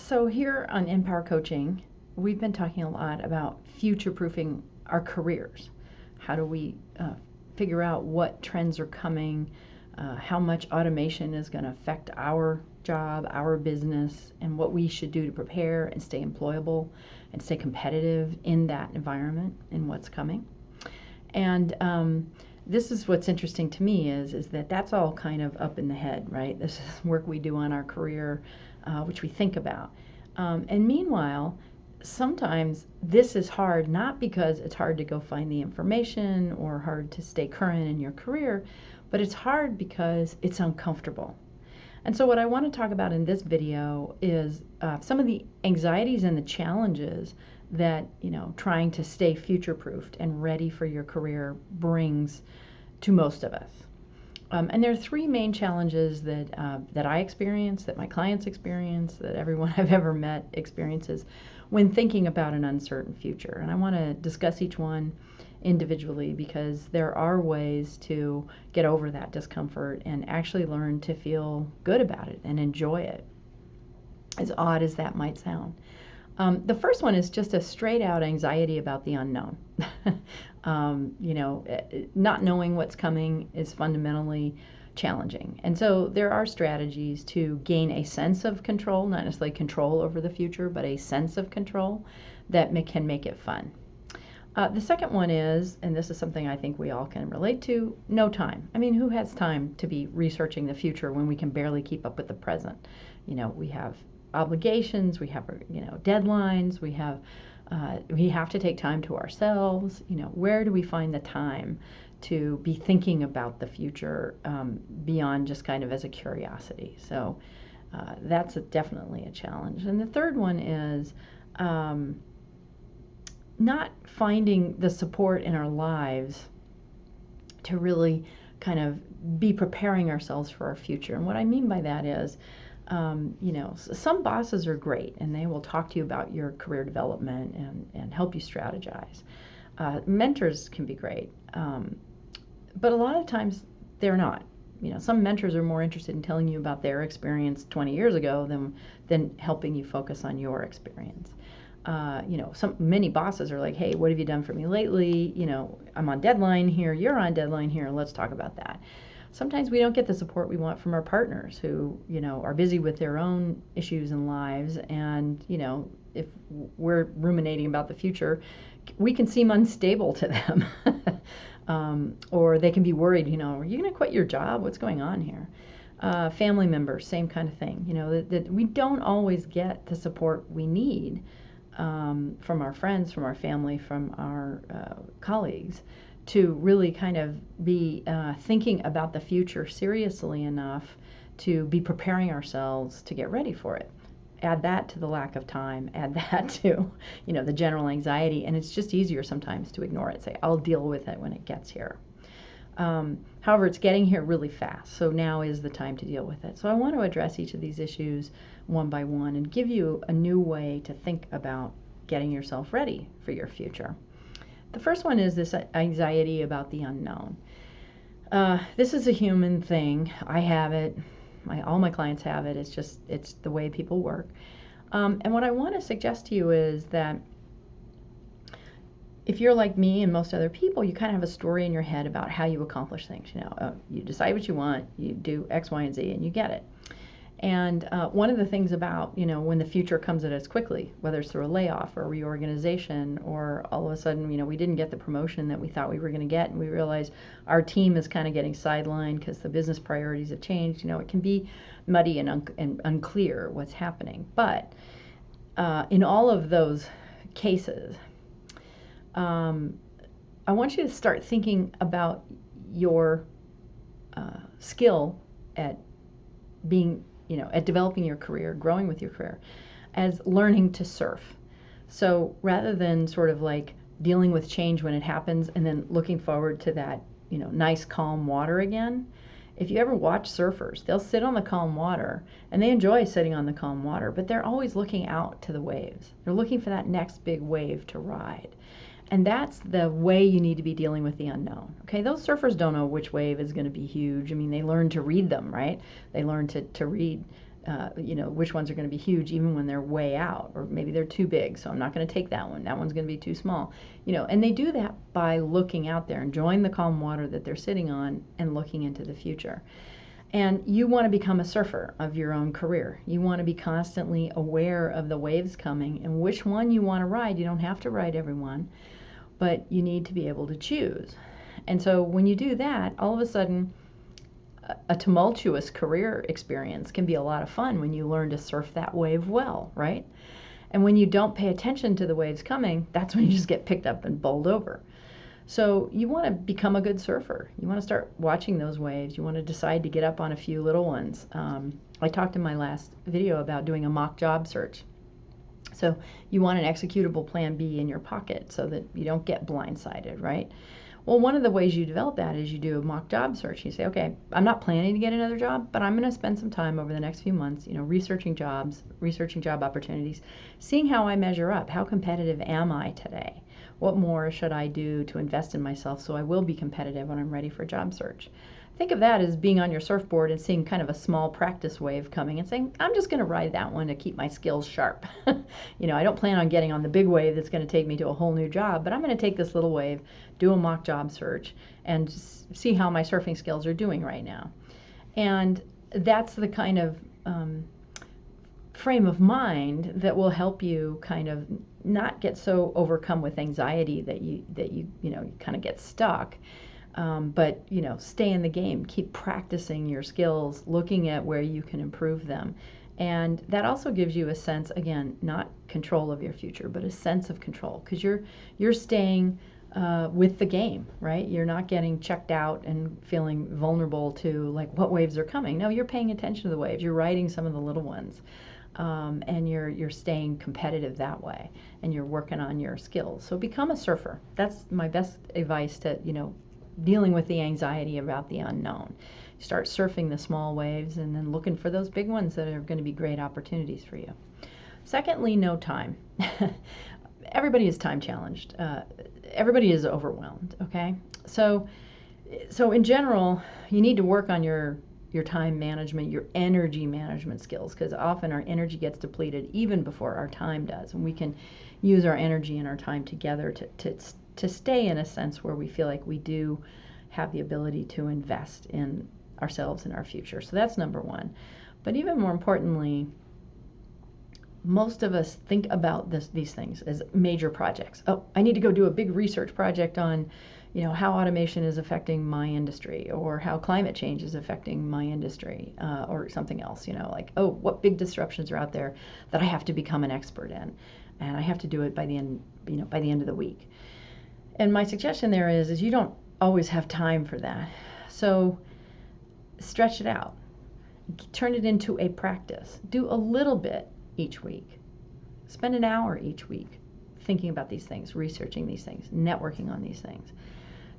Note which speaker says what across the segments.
Speaker 1: So here on InPower Coaching, we've been talking a lot about future-proofing our careers. How do we figure out what trends are coming, how much automation is going to affect our job, our business, and what we should do to prepare and stay employable and stay competitive in that environment and what's coming. And this is what's interesting to me is that that's all kind of up in the head, right? This is work we do on our career, which we think about. And meanwhile, sometimes this is hard, not because it's hard to go find the information or hard to stay current in your career, but it's hard because it's uncomfortable. And so what I want to talk about in this video is some of the anxieties and the challenges that, trying to stay future-proofed and ready for your career brings to most of us. And there are three main challenges that I experience, that my clients experience, that everyone I've ever met experiences when thinking about an uncertain future. And I want to discuss each one individually because there are ways to get over that discomfort and actually learn to feel good about it and enjoy it, as odd as that might sound. The first one is just a straight out anxiety about the unknown. Not knowing what's coming is fundamentally challenging. And so there are strategies to gain a sense of control, not necessarily control over the future, but a sense of control that can make it fun. The second one is, and this is something I think we all can relate to, no time. I mean, who has time to be researching the future when we can barely keep up with the present? We have obligations, we have deadlines, we have to take time to ourselves. Where do we find the time to be thinking about the future beyond just kind of as a curiosity? So that's definitely a challenge. And the third one is not finding the support in our lives to really kind of be preparing ourselves for our future. And what I mean by that is some bosses are great and they will talk to you about your career development and help you strategize. Mentors can be great, but a lot of times they're not. Some mentors are more interested in telling you about their experience 20 years ago than helping you focus on your experience. Many bosses are like, hey, what have you done for me lately? I'm on deadline here, you're on deadline here, let's talk about that. Sometimes we don't get the support we want from our partners who, are busy with their own issues and lives. And, if we're ruminating about the future, we can seem unstable to them. Or they can be worried, are you going to quit your job? What's going on here? Family members, same kind of thing. That we don't always get the support we need from our friends, from our family, from our colleagues, to really kind of be thinking about the future seriously enough to be preparing ourselves to get ready for it. Add that to the lack of time, add that to, the general anxiety, and it's just easier sometimes to ignore it, say, I'll deal with it when it gets here. However, it's getting here really fast, so now is the time to deal with it. So I want to address each of these issues one by one and give you a new way to think about getting yourself ready for your future. The first one is this anxiety about the unknown. This is a human thing. I have it. All my clients have it. It's the way people work. And what I want to suggest to you is that if you're like me and most other people, you kind of have a story in your head about how you accomplish things. You decide what you want, you do X, Y, and Z, and you get it. And one of the things about, when the future comes at us quickly, whether it's through a layoff or a reorganization, or all of a sudden, we didn't get the promotion that we thought we were going to get, and we realize our team is kind of getting sidelined because the business priorities have changed. It can be muddy and unclear what's happening. But in all of those cases, I want you to start thinking about your skill at being at developing your career, growing with your career, as learning to surf. So rather than sort of like dealing with change when it happens and then looking forward to that, nice calm water again, if you ever watch surfers, they'll sit on the calm water and they enjoy sitting on the calm water, but they're always looking out to the waves. They're looking for that next big wave to ride. And that's the way you need to be dealing with the unknown. Okay, those surfers don't know which wave is going to be huge. I mean, they learn to read them, right? They learn to read which ones are going to be huge even when they're way out, or maybe they're too big, so I'm not going to take that one. That one's going to be too small. And they do that by looking out there, enjoying the calm water that they're sitting on and looking into the future. And you want to become a surfer of your own career. You want to be constantly aware of the waves coming and which one you want to ride. You don't have to ride every one, but you need to be able to choose. And so when you do that, all of a sudden, a tumultuous career experience can be a lot of fun when you learn to surf that wave well, right? And when you don't pay attention to the waves coming, that's when you just get picked up and bowled over. So you want to become a good surfer. You want to start watching those waves. You want to decide to get up on a few little ones. I talked in my last video about doing a mock job search. So you want an executable plan B in your pocket so that you don't get blindsided, right? Well, one of the ways you develop that is you do a mock job search. You say, okay, I'm not planning to get another job, but I'm going to spend some time over the next few months, researching jobs, researching job opportunities, seeing how I measure up. How competitive am I today? What more should I do to invest in myself so I will be competitive when I'm ready for a job search? Think of that as being on your surfboard and seeing kind of a small practice wave coming and saying, I'm just going to ride that one to keep my skills sharp. I don't plan on getting on the big wave that's going to take me to a whole new job, but I'm going to take this little wave, do a mock job search, and see how my surfing skills are doing right now. And that's the kind of frame of mind that will help you kind of not get so overcome with anxiety that you kind of get stuck. But stay in the game, keep practicing your skills, looking at where you can improve them. And that also gives you a sense, again, not control of your future, but a sense of control, because you're staying with the game, right? You're not getting checked out and feeling vulnerable to like what waves are coming. No, you're paying attention to the waves. You're riding some of the little ones. And you're staying competitive that way, and you're working on your skills. So become a surfer. That's my best advice to, dealing with the anxiety about the unknown. Start surfing the small waves and then looking for those big ones that are going to be great opportunities for you. Secondly, no time. Everybody is time challenged. Everybody is overwhelmed, okay? So in general, you need to work on your time management, your energy management skills, because often our energy gets depleted even before our time does, and we can use our energy and our time together to stay in a sense where we feel like we do have the ability to invest in ourselves and our future. So that's number one. But even more importantly, most of us think about these things as major projects. Oh, I need to go do a big research project on how automation is affecting my industry, or how climate change is affecting my industry, or something else, like, oh, what big disruptions are out there that I have to become an expert in, and I have to do it by the end of the week. And my suggestion there is you don't always have time for that. So stretch it out. Turn it into a practice. Do a little bit each week. Spend an hour each week thinking about these things, researching these things, networking on these things.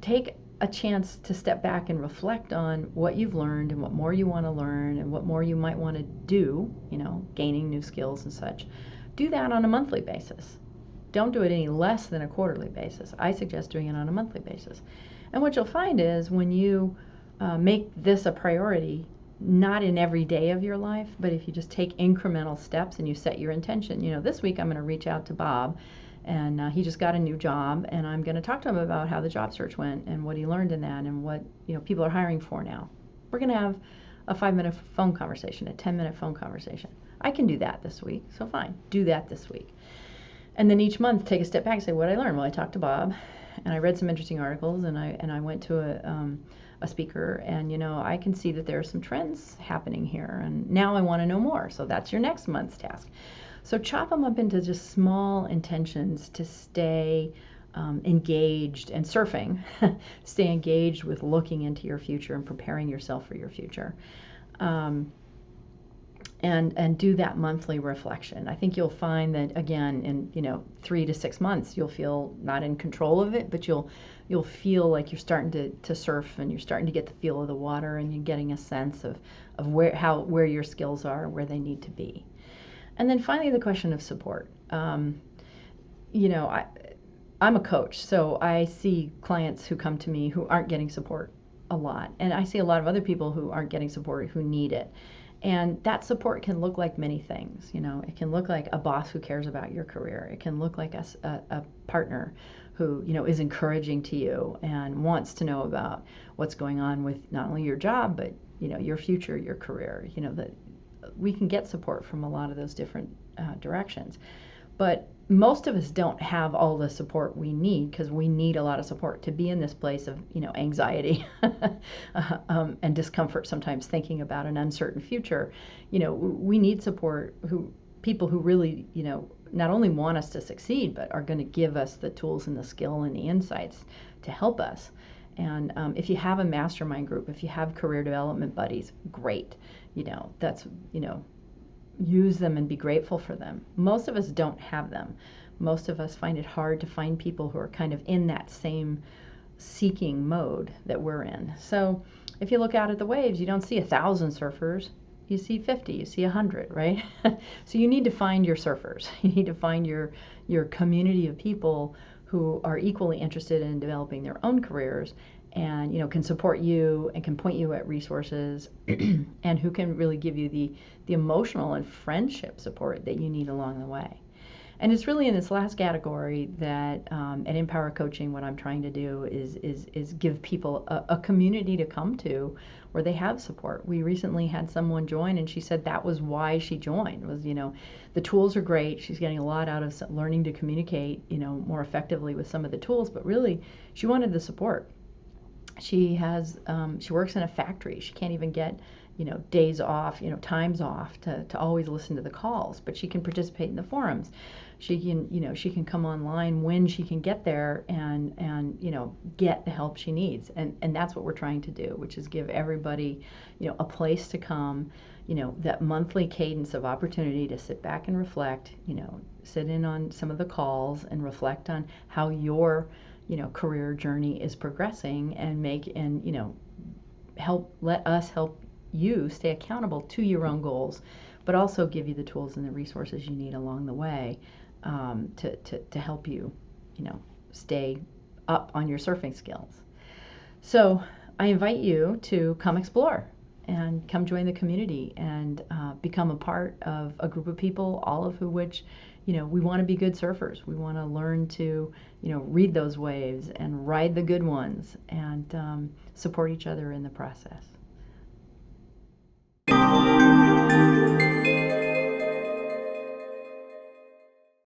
Speaker 1: Take a chance to step back and reflect on what you've learned and what more you want to learn and what more you might want to do, gaining new skills and such. Do that on a monthly basis. Don't do it any less than a quarterly basis. I suggest doing it on a monthly basis. And what you'll find is when you make this a priority, not in every day of your life, but if you just take incremental steps and you set your intention, this week I'm going to reach out to Bob, and he just got a new job, and I'm going to talk to him about how the job search went and what he learned in that and what people are hiring for now. We're going to have a 5-minute phone conversation, a 10-minute phone conversation. I can do that this week, so fine, do that this week. And then each month, take a step back and say, what did I learn? Well, I talked to Bob, and I read some interesting articles, and I went to a speaker, and I can see that there are some trends happening here, and now I want to know more. So that's your next month's task. So chop them up into just small intentions to stay engaged and surfing. Stay engaged with looking into your future and preparing yourself for your future. And do that monthly reflection. I think you'll find that, again, in 3 to 6 months, you'll feel not in control of it, but you'll feel like you're starting to surf, and you're starting to get the feel of the water, and you're getting a sense of where your skills are, where they need to be. And then finally, the question of support. I'm a coach, so I see clients who come to me who aren't getting support a lot, and I see a lot of other people who aren't getting support who need it. And that support can look like many things. It can look like a boss who cares about your career. It can look like a partner who, is encouraging to you and wants to know about what's going on with not only your job, but, your future, your career. That we can get support from a lot of those different directions. But most of us don't have all the support we need, because we need a lot of support to be in this place of, anxiety and discomfort sometimes thinking about an uncertain future. We need support, people who really, not only want us to succeed, but are going to give us the tools and the skill and the insights to help us. And if you have a mastermind group, if you have career development buddies, great. That's, use them and be grateful for them. Most of us don't have them. Most of us find it hard to find people who are kind of in that same seeking mode that we're in. So if you look out at the waves, you don't see 1,000 surfers. You see 50, you see 100, right? So you need to find your surfers. You need to find your community of people who are equally interested in developing their own careers, and can support you and can point you at resources and who can really give you the emotional and friendship support that you need along the way. And it's really in this last category that at InPower Coaching, what I'm trying to do is give people a community to come to where they have support. We recently had someone join, and she said that was why she joined, was, the tools are great. She's getting a lot out of learning to communicate, more effectively with some of the tools, but really she wanted the support. She works in a factory. She can't even get, days off, times off to always listen to the calls, but she can participate in the forums. She can come online when she can get there and get the help she needs. And that's what we're trying to do, which is give everybody, a place to come, that monthly cadence of opportunity to sit back and reflect, sit in on some of the calls and reflect on how your career journey is progressing, and let us help you stay accountable to your own goals, but also give you the tools and the resources you need along the way to help you, stay up on your surfing skills. So I invite you to come explore and come join the community and become a part of a group of people, all of which, we want to be good surfers. We want to learn to, read those waves and ride the good ones and support each other in the process.